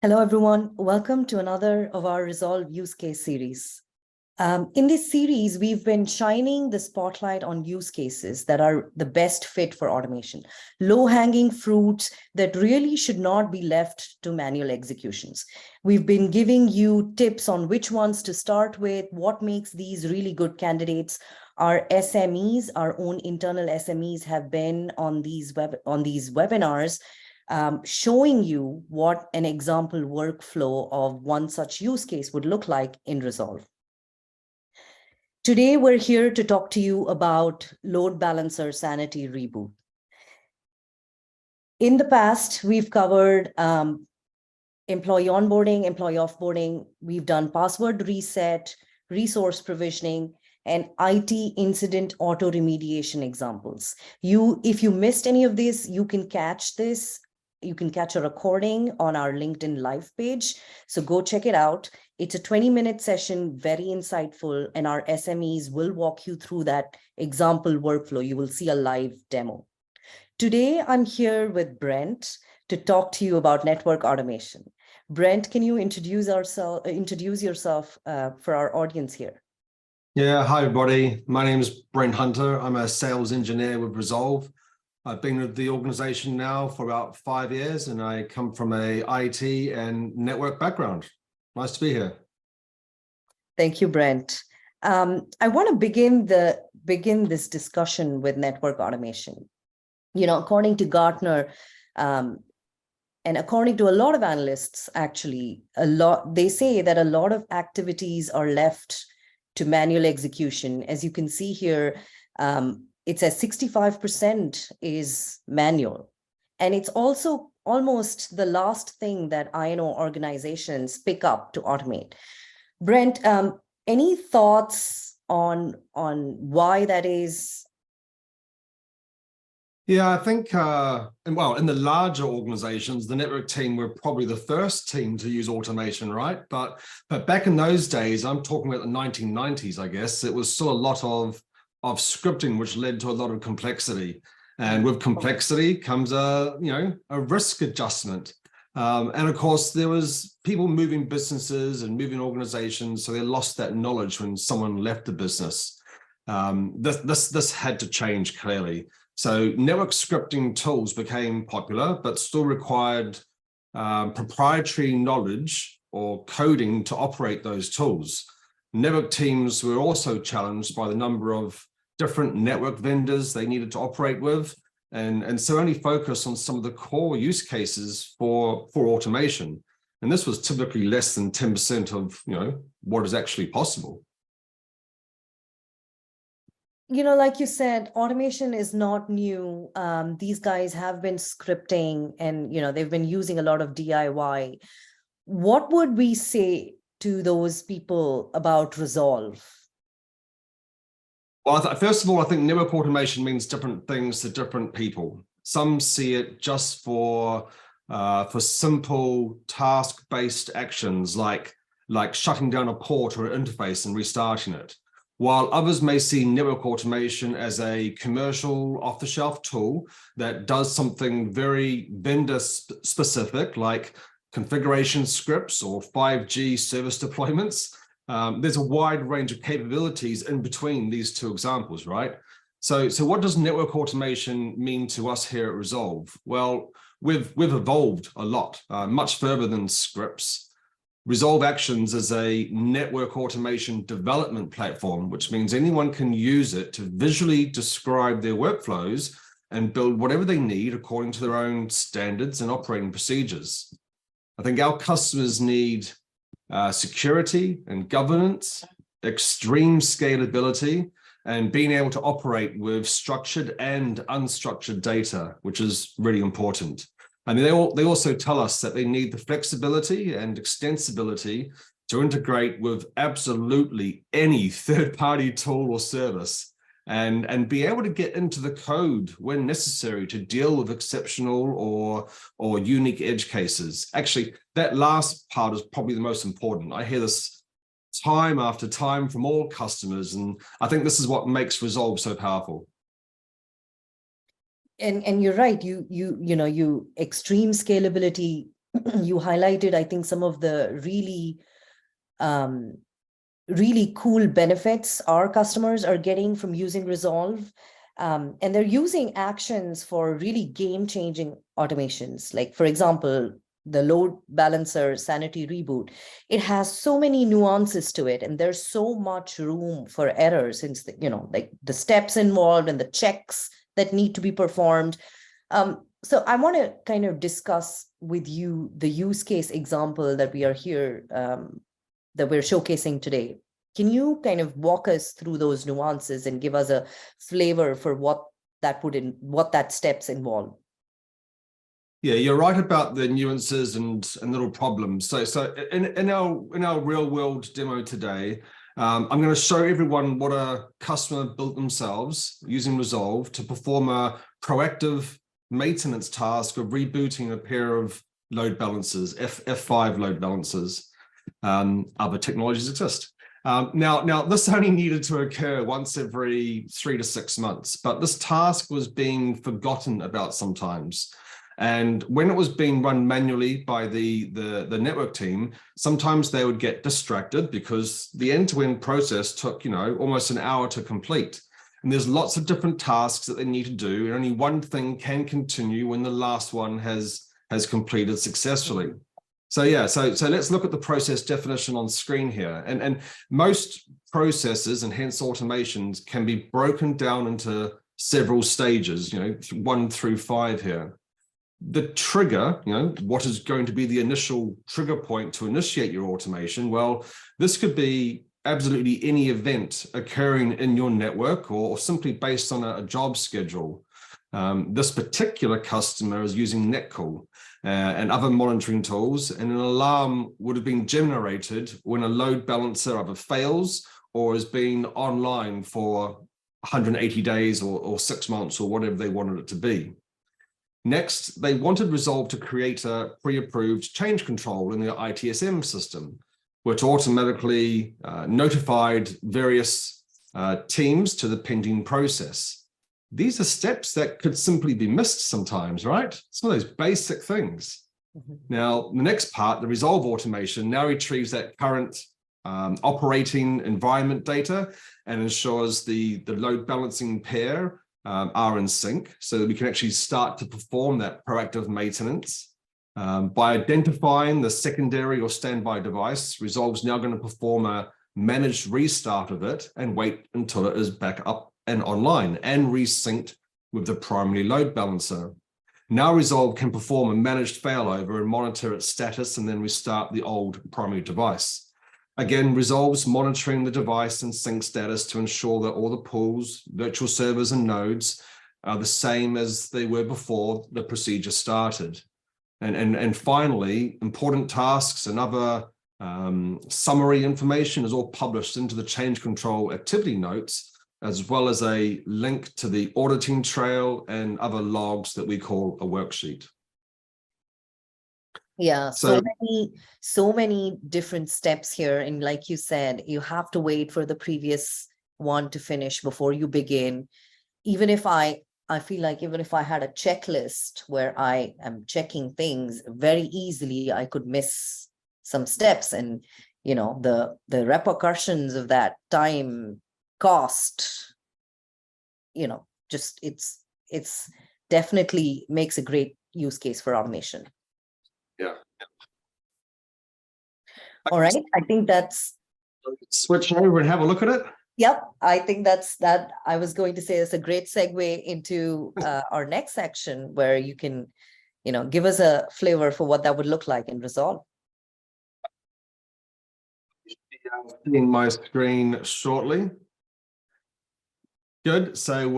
Hello, everyone. Welcome to another of our Resolve use case series. In this series, we've been shining the spotlight on use cases that are the best fit for automation, low-hanging fruits that really should not be left to manual executions. We've been giving you tips on which ones to start with, what makes these really good candidates. Our SMEs, our own internal SMEs, have been on these webinars showing you what an example workflow of one such use case would look like in Resolve. Today, we're here to talk to you about load balancer Sanity Reboot. In the past, we've covered employee onboarding, employee offboarding. We've done password reset, resource provisioning, and IT incident auto remediation examples. If you missed any of this, you can catch this. You can catch a recording on our LinkedIn Live page. So go check it out. It's a 20-minute session, very insightful, and our SMEs will walk you through that example workflow. You will see a live demo. Today, I'm here with Brent to talk to you about network automation. Brent, can you introduce yourself for our audience here? Yeah, hi everybody. My name is Brent Hunter. I'm a sales engineer with Resolve. I've been with the organization now for about 5 years, and I come from a IT and network background. Nice to be here. Thank you, Brent. I want to begin this discussion with network automation. According to Gartner, and according to a lot of analysts, actually, they say that a lot of activities are left to manual execution. As you can see here, it says 65% is manual. And it's also almost the last thing that I&O organizations pick up to automate. Brent, any thoughts on why that is? Yeah, I think, well, in the larger organizations, the network team were probably the first team to use automation, right? But back in those days, I'm talking about the 1990s, I guess, it was still a lot of scripting, which led to a lot of complexity. And with complexity comes a risk adjustment. And of course, there was people moving businesses and moving organizations, so they lost that knowledge when someone left the business. This had to change clearly. So network scripting tools became popular, but still required proprietary knowledge or coding to operate those tools. Network teams were also challenged by the number of different network vendors they needed to operate with, and so only focus on some of the core use cases for automation. And this was typically less than 10% of what is actually possible. Like you said, automation is not new. These guys have been scripting, and they've been using a lot of DIY. What would we say to those people about Resolve? Well, first of all, I think network automation means different things to different people. Some see it just for simple task-based actions like shutting down a port or an interface and restarting it, while others may see network automation as a commercial off-the-shelf tool that does something very vendor-specific, like configuration scripts or 5G service deployments. There's a wide range of capabilities in between these two examples, right? So what does network automation mean to us here at Resolve? Well, we've evolved a lot, much further than scripts. Resolve Actions is a network automation development platform, which means anyone can use it to visually describe their workflows and build whatever they need according to their own standards and operating procedures. I think our customers need security and governance, extreme scalability, and being able to operate with structured and unstructured data, which is really important. And they also tell us that they need the flexibility and extensibility to integrate with absolutely any third-party tool or service, and be able to get into the code when necessary to deal with exceptional or unique edge cases. Actually, that last part is probably the most important. I hear this time after time from all customers, and I think this is what makes Resolve so powerful. And you're right, you extreme scalability you highlighted, I think, some of the um, really cool benefits our customers are getting from using Resolve. And they're using actions for really game-changing automations. Like, for example, the load balancer Sanity Reboot. It has so many nuances to it, and there's so much room for errors since like the steps involved and the checks that need to be performed. So I want to kind of discuss with you the use case example that we are here that we're showcasing today. Can you kind of walk us through those nuances and give us a flavor for what that steps involve? Yeah, you're right about the nuances and little problems. So in our real world demo today, I'm going to show everyone what a customer built themselves using Resolve to perform a proactive maintenance task of rebooting a pair of load balancers, F5 load balancers. Other technologies exist. Now, this only needed to occur once every 3 to 6 months, but this task was being forgotten about sometimes. And when it was being run manually by the network team, sometimes they would get distracted because the end-to-end process took, almost an hour to complete. And there's lots of different tasks that they need to do, and only one thing can continue when the last one has completed successfully. So let's look at the process definition on screen here. And most processes and hence automations can be broken down into several stages, 1 through 5 here. The trigger, what is going to be the initial trigger point to initiate your automation? Well, this could be absolutely any event occurring in your network or simply based on a job schedule. This particular customer is using Netcall and other monitoring tools, and an alarm would have been generated when a load balancer either fails or has been online for 180 days or 6 months or whatever they wanted it to be. Next, they wanted Resolve to create a pre-approved change control in their ITSM system, which automatically notified various teams to the pending process. These are steps that could simply be missed sometimes, right? It's one of those basic things. Mm-hmm. Now, the next part, the Resolve automation, now retrieves that current operating environment data and ensures the load balancing pair are in sync so that we can actually start to perform that proactive maintenance. By identifying the secondary or standby device, Resolve's now going to perform a managed restart of it and wait until it is back up and online and resynced with the primary load balancer. Now Resolve can perform a managed failover and monitor its status and then restart the old primary device. Again, Resolve's monitoring the device and sync status to ensure that all the pools, virtual servers, and nodes are the same as they were before the procedure started. And finally, important tasks and other summary information is all published into the change control activity notes, as well as a link to the auditing trail and other logs that we call a worksheet. Yeah, so many different steps here. And like you said, you have to wait for the previous one to finish before you begin. Even if I feel like even if I had a checklist where I am checking things very easily, I could miss some steps, and the repercussions of that, time, cost, just it's definitely makes a great use case for automation. Yeah. All right, I think that's switch over and have a look at it. Yep, I think that I was going to say it's a great segue into our next section where you can, give us a flavor for what that would look like in Resolve. Seeing my screen shortly. Good. So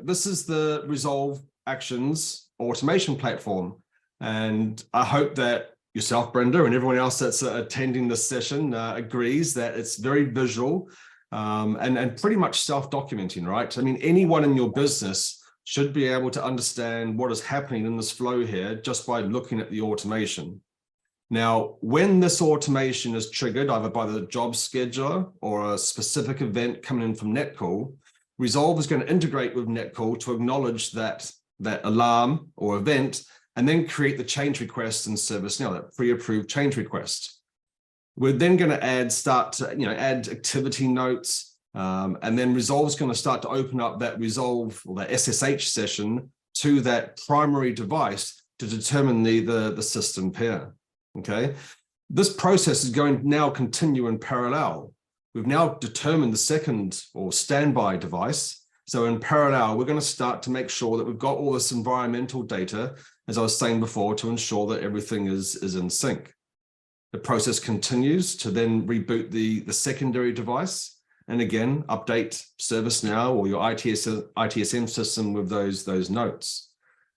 this is the Resolve Actions automation platform, and I hope that yourself, Brinda, and everyone else that's attending this session agrees that it's very visual and pretty much self-documenting, right? I mean, anyone in your business should be able to understand what is happening in this flow here just by looking at the automation. Now, when this automation is triggered either by the job scheduler or a specific event coming in from Netcall, Resolve is going to integrate with Netcall to acknowledge that alarm or event and then create the change request in ServiceNow, that pre-approved change request. We're then going to add activity notes, and then Resolve's going to start to open up that Resolve or that SSH session to that primary device to determine the system pair. Okay, this process is going to now continue in parallel. We've now determined the second or standby device. So in parallel, we're going to start to make sure that we've got all this environmental data, as I was saying before, to ensure that everything is in sync. The process continues to then reboot the secondary device, and again, update ServiceNow or your ITSM system with those notes.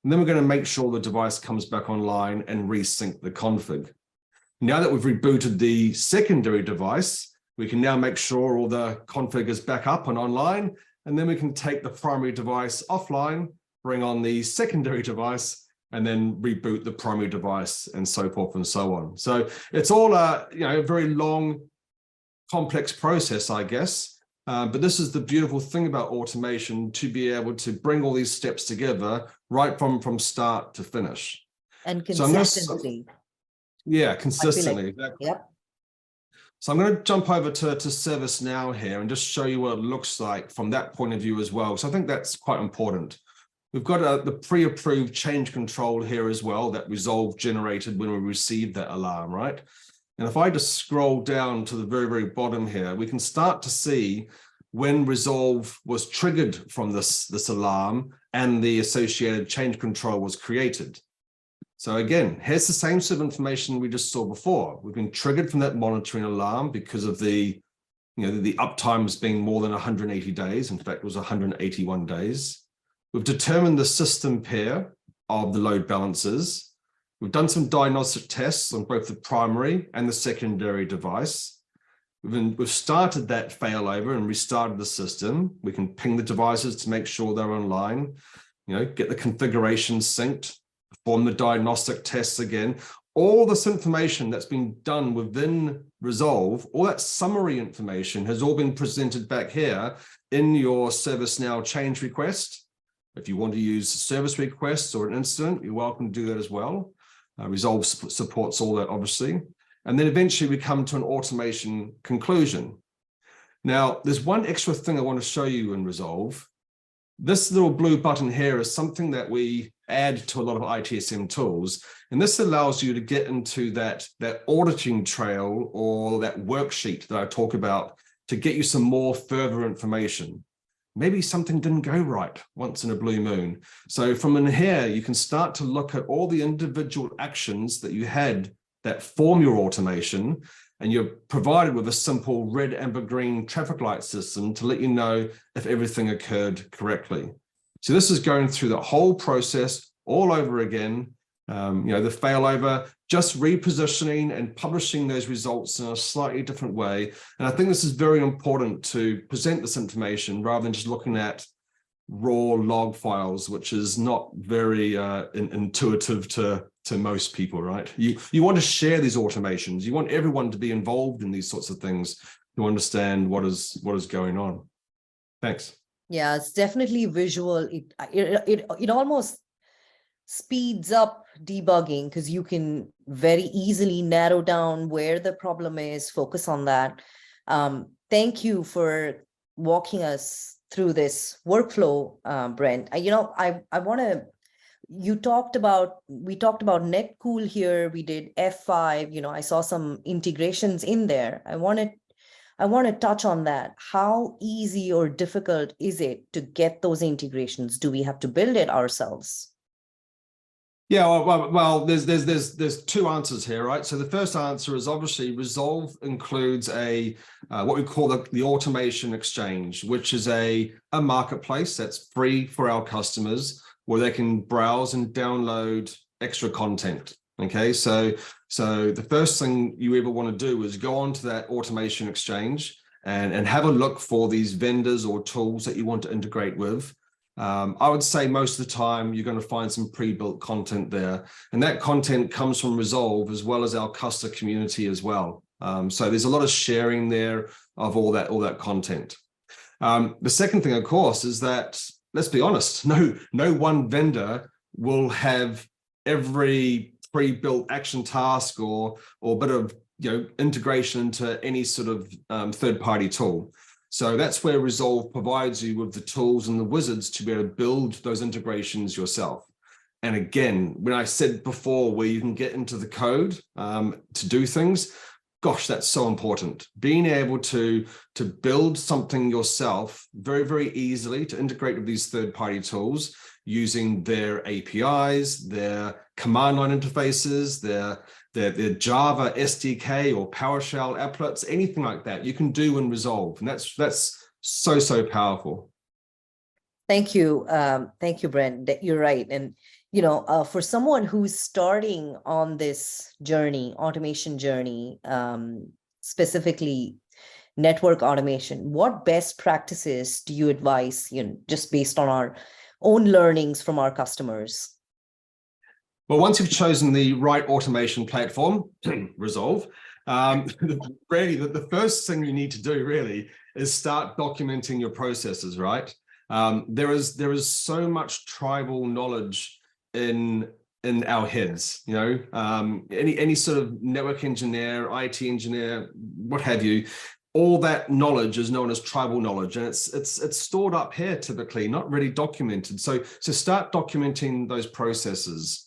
And then we're going to make sure the device comes back online and resync the config. Now that we've rebooted the secondary device, we can now make sure all the config is back up and online, and then we can take the primary device offline, bring on the secondary device, and then reboot the primary device, and so forth and so on. So it's all a very long, complex process, I guess. But this is the beautiful thing about automation, to be able to bring all these steps together right from start to finish. And consistently. Yeah, consistently. Exactly. Yep. So I'm going to jump over to ServiceNow here and just show you what it looks like from that point of view as well. So I think that's quite important. We've got the pre-approved change control here as well, that Resolve generated when we received that alarm, right? And if I just scroll down to the very, very bottom here, we can start to see when Resolve was triggered from this alarm and the associated change control was created. So again, here's the same sort of information we just saw before. We've been triggered from that monitoring alarm because of the uptime as being more than 180 days. In fact, it was 181 days. We've determined the system pair of the load balancers. We've done some diagnostic tests on both the primary and the secondary device. We've started that failover and restarted the system. We can ping the devices to make sure they're online, get the configuration synced, perform the diagnostic tests again. All this information that's been done within Resolve, all that summary information has all been presented back here in your ServiceNow change request. If you want to use service requests or an incident, you're welcome to do that as well. Resolve supports all that, obviously. And then eventually we come to an automation conclusion. Now, there's one extra thing I want to show you in Resolve. This little blue button here is something that we add to a lot of ITSM tools. And this allows you to get into that auditing trail or that worksheet that I talk about to get you some more further information. Maybe something didn't go right once in a blue moon. So from in here, you can start to look at all the individual actions that you had that form your automation, and you're provided with a simple red, amber, green traffic light system to let you know if everything occurred correctly. So this is going through the whole process all over again. The failover, just repositioning and publishing those results in a slightly different way. And I think this is very important to present this information rather than just looking at raw log files, which is not very intuitive to most people, right? You want to share these automations. You want everyone to be involved in these sorts of things to understand what is going on. Thanks. Yeah, it's definitely visual. It almost speeds up debugging because you can very easily narrow down where the problem is, focus on that. Thank you for walking us through this workflow, Brent. I want to, we talked about Netcool here. We did F5, I saw some integrations in there. I want to touch on that. How easy or difficult is it to get those integrations? Do we have to build it ourselves? Yeah, well, there's two answers here, right? So the first answer is obviously Resolve includes what we call the automation exchange, which is a marketplace that's free for our customers where they can browse and download extra content. Okay, so the first thing you ever want to do is go onto that automation exchange and have a look for these vendors or tools that you want to integrate with. I would say most of the time you're going to find some pre-built content there, and that content comes from Resolve as well as our customer community as well. So there's a lot of sharing there of all that content. The second thing, of course, is that, let's be honest, no one vendor will have every pre-built action task or bit of integration into any sort of third-party tool. So that's where Resolve provides you with the tools and the wizards to be able to build those integrations yourself. And again, when I said before where you can get into the code to do things, gosh, that's so important. Being able to build something yourself very, very easily, to integrate with these third-party tools using their APIs, their command line interfaces, their Java SDK or PowerShell applets, anything like that, you can do in Resolve. And that's so powerful. Thank you. Thank you, Brent. You're right. And, for someone who's starting on this journey, automation journey, specifically network automation, what best practices do you advise, just based on our own learnings from our customers? Well, once you've chosen the right automation platform, Resolve, really the first thing you need to do really is start documenting your processes, right? There is so much tribal knowledge in our heads, any sort of network engineer, IT engineer, what have you. All that knowledge is known as tribal knowledge, and it's stored up here typically, not really documented. So start documenting those processes.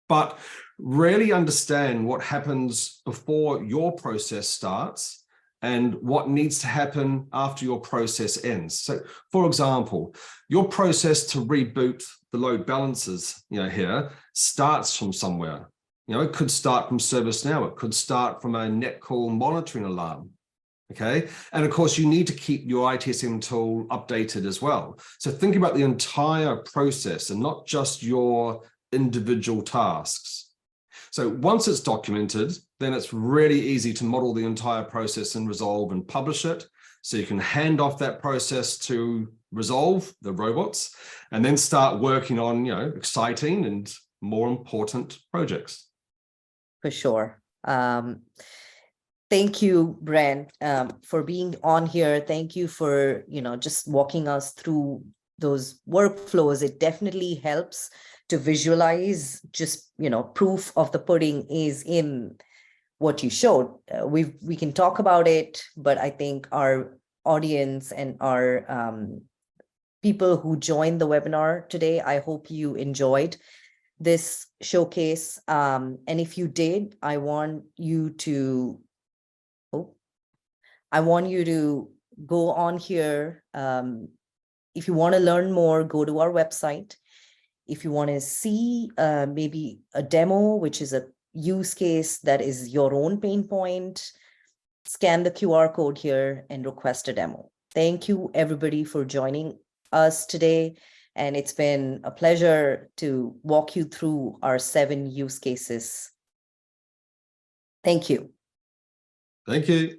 But really understand what happens before your process starts and what needs to happen after your process ends. So, for example, your process to reboot the load balancers, here, starts from somewhere. It could start from ServiceNow. It could start from a netcall monitoring alarm. Okay. And of course, you need to keep your ITSM tool updated as well. So think about the entire process and not just your individual tasks. So once it's documented, then it's really easy to model the entire process in Resolve and publish it. So you can hand off that process to Resolve, the robots, and then start working on, exciting and more important projects. For sure. Thank you, Brent, for being on here. Thank you for, just walking us through those workflows. It definitely helps to visualize. Just, proof of the pudding is in what you showed. We can talk about it, but I think our audience and our people who joined the webinar today, I hope you enjoyed this showcase. And if you did, I want you to go on here. If you want to learn more, go to our website. If you want to see maybe a demo, which is a use case that is your own pain point, scan the QR code here and request a demo. Thank you, everybody, for joining us today. And it's been a pleasure to walk you through our 7 use cases. Thank you. Thank you.